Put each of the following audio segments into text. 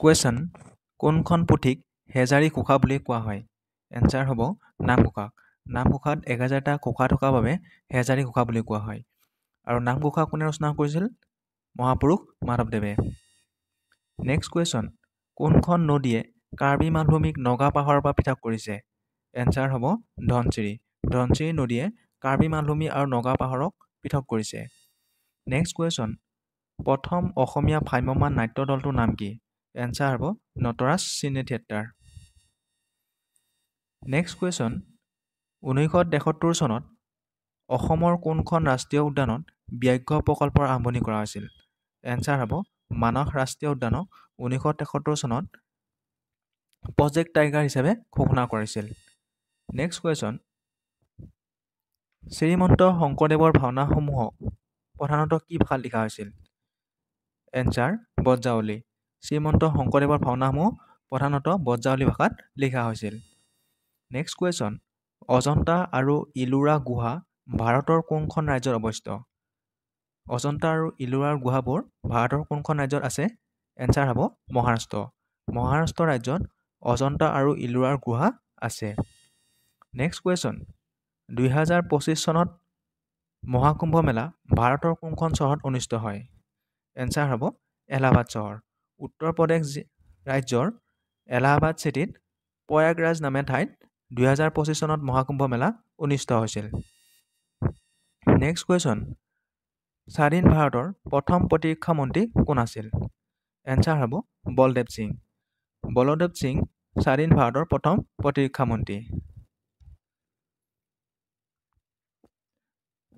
Question কোনখন পুথিক হেজাৰী ঘোষা বুলি কোৱা হয়? এনচাৰ হ'ব নামঘোষাক। নামঘোষাত 1000টা ঘোষা থকাৰ বাবে হেজাৰী ঘোষা বুলি কোৱা হয়। আৰু নামঘোষা কোনে ৰচনা কৰিছিল? মহাপুৰুষ মাধৱদেৱে। নেক্সট কুৱেশ্যন কোনখন নদীয়ে কাৰ্বি মালভূমিক নগা পাহাৰৰ পৰা পৃথক কৰিছে? এনচাৰ হ'ব ধনশিৰি। ধনশিৰি নদীয়ে কাৰ্বি মালভূমি আৰু নগা পাহাৰক পৃথক কৰিছে। নেক্সট কুৱেশ্যন প্ৰথম অসমীয়া ভ্ৰাম্যমাণ নাট্য দলটোৰ নাম কি? এনচাৰ হ'ব নটৰাজ চিনে থিয়েটাৰ। নেক্সট কুৱেশ্যন 1973 চনত অসমৰ কোনখন ৰাষ্ট্ৰীয় উদ্যানত ব্যাঘ্ৰ প্ৰকল্পৰ আৰম্ভণি কৰা হৈছিল? এনচাৰ হ'ব মানস ৰাষ্ট্ৰীয় উদ্যানক 1973 চনত প্ৰজেক্ট টাইগাৰ হিচাপে ঘোষণা কৰিছিল। নেক্সট কুৱেশ্যন শ্ৰীমন্ত শংকৰদেৱৰ ভাওনাসমূহক প্ৰধানতঃ কি ভাষাত লিখা হৈছিল? এনচাৰ ব্ৰজাৱলী। শ্ৰীমন্ত শংকৰদেৱৰ ভাওনাসমূহ প্ৰধানতঃ ব্ৰজাৱলী ভাষাত লিখা হৈছিল। নেক্সট কুৱেশ্যন অজন্তা আৰু ইলোৰা গুহা ভাৰতৰ কোনখন ৰাজ্যত অৱস্থিত? অজন্তা আৰু ইলোৰাৰ গুহাবোৰ ভাৰতৰ কোনখন ৰাজ্যত আছে? এনচাৰ হ'ব মহাৰাষ্ট্ৰ। মহাৰাষ্ট্ৰ ৰাজ্যত অজন্তা আৰু ইলোৰাৰ গুহা আছে। নেক্সট কুৱেশ্যন 2025 চনত মহাকুম্ভ মেলা ভাৰতৰ কোনখন চহৰত অনুষ্ঠিত হয়? এনচাৰ হ'ব এলাহাবাদ চহৰ। উত্তৰ প্ৰদেশ ৰাজ্যৰ এলাহাবাদ চিটিত প্ৰয়াগৰাজ নামে ঠাইত 2025 চনত মহাকুম্ভ মেলা অনুষ্ঠিত হৈছিল। নেক্সট কুৱেশ্যন স্বাধীন ভাৰতৰ প্ৰথম প্ৰতিৰক্ষা মন্ত্ৰী কোন আছিল? এনচাৰ হ'ব বলদেৱ সিং। বলদেৱ সিং স্বাধীন ভাৰতৰ প্ৰথম প্ৰতিৰক্ষা মন্ত্ৰী।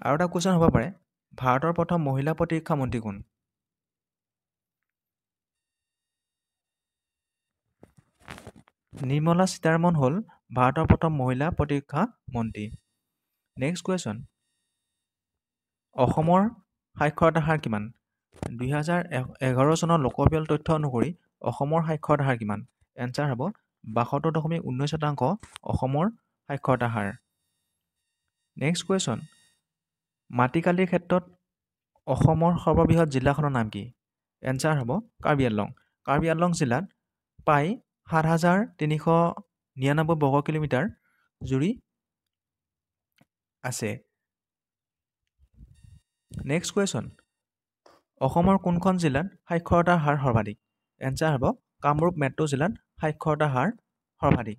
আৰু এটা কুৱেশ্যন হ'ব পাৰে ভাৰতৰ প্ৰথম মহিলা প্ৰতিৰক্ষা মন্ত্ৰী কোন? নিৰ্মলা সীতাৰমণ হ'ল ভাৰতৰ প্ৰথম মহিলা প্ৰতিৰক্ষা মন্ত্ৰী। নেক্সট কুৱেশ্যন অসমৰ সাক্ষৰতা হাৰ কিমান? 2011 চনৰ লোকপিয়ল তথ্য অনুসৰি অসমৰ সাক্ষৰতা হাৰ কিমান? এনচাৰ হ'ব 72.19% অসমৰ সাক্ষৰতা হাৰ। নেক্সট কুৱেশ্যন মাটিকালিৰ ক্ষেত্ৰত অসমৰ সৰ্ববৃহৎ জিলাখনৰ নাম কি? এনচাৰ হ'ব কাৰ্বি আংলং। কাৰ্বি আংলং জিলাত প্ৰায় 7,399 বৰ্গ কিলোমিটাৰ জুৰি আছে। নেক্সট কুৱেশ্যন অসমৰ কোনখন জিলাত সাক্ষৰতাৰ হাৰ সৰ্বাধিক? এনচাৰ হ'ব কামৰূপ মেট্ৰ' জিলাত সাক্ষৰতাৰ হাৰ সৰ্বাধিক।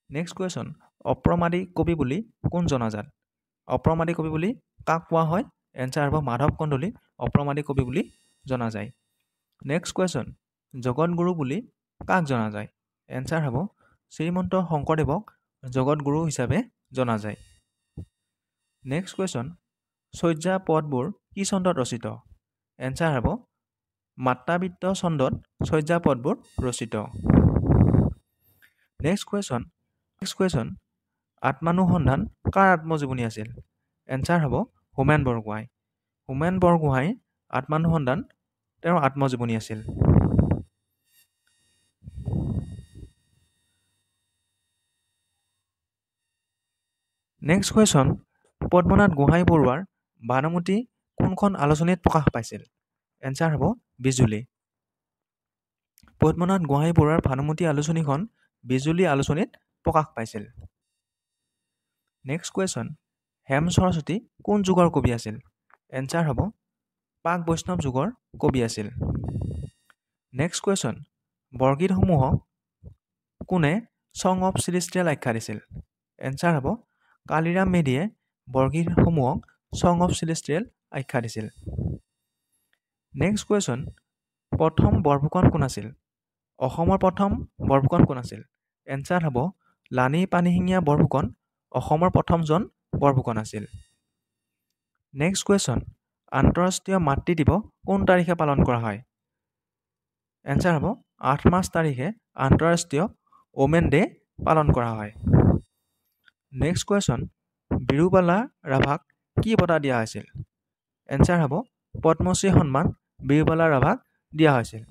নেক্সট কুৱেশ্যন অপ্ৰমাদী কবি বুলি কোন জনাজাত? অপ্ৰমাদী কবি বুলি কাক কোৱা হয়? এনচাৰ হ'ব মাধৱ কন্দলী অপ্ৰমাদী কবি বুলি জনা যায়। নেক্সট কুৱেশ্যন জগতগুৰু বুলি কাক জনা যায়? এনচাৰ হ'ব শ্ৰীমন্ত শংকৰদেৱক জগতগুৰু হিচাপে জনা যায়। নেক্সট কুৱেশ্যন চৰ্যা পদবোৰ কি চন্দত ৰচিত? এনচাৰ হ'ব মাত্ৰাবৃত্ত চন্দত চৰ্যা পদবোৰ ৰচিত। নেক্সট কুৱেশ্যন আত্মানুসন্ধান কাৰ আত্মজীৱনী আছিল? এনচাৰ হ'ব হোমেন বৰগোহাঁই। হোমেন বৰগোহাঁইৰ আত্মানুসন্ধান তেওঁৰ আত্মজীৱনী আছিল। নেক্সট কুৱেশ্যন পদ্মনাথ গোহাঁই বৰুৱাৰ ভানুমতী কোনখন আলোচনীত প্ৰকাশ পাইছিল? এনচাৰ হ'ব বিজুলী। পদ্মনাথ গোহাঁই বৰুৱাৰ ভানুমতী আলোচনীখন বিজুলী আলোচনীত প্ৰকাশ পাইছিল। নেক্সট কুৱেশ্যন হেম সৰস্বতী কোন যুগৰ কবি আছিল? এনচাৰ হ'ব প্ৰাক বৈষ্ণৱ যুগৰ কবি আছিল। নেক্সট কুৱেশ্যন বৰগীতসমূহক কোনে ছং অফ চিলেষ্টিয়েল আখ্যা দিছিল? এনচাৰ হ'ব কালিৰাম মেধিয়ে বৰগীতসমূহক ছং অফ চিলেষ্টিয়েল আখ্যা দিছিল। নেক্সট কুৱেশ্যন প্ৰথম বৰফুকন কোন আছিল? অসমৰ প্ৰথম বৰফুকন কোন আছিল? এনচাৰ হ'ব লানি পানীশিঙীয়া বৰফুকন অসমৰ প্ৰথমজন বৰফুকন আছিল। নেক্সট কুৱেশ্যন আন্তঃৰাষ্ট্ৰীয় মাতৃ দিৱস কোন তাৰিখে পালন কৰা হয়? এনচাৰ হ'ব 8 মাৰ্চ তাৰিখে আন্তঃৰাষ্ট্ৰীয় ওমেন ডে পালন কৰা হয়। নেক্সট কুৱেশ্যন বিৰুবালা ৰাভাক কি বঁটা দিয়া হৈছিল? এনচাৰ হ'ব পদ্মশ্ৰী সন্মান বিৰুবালা ৰাভাক দিয়া হৈছিল।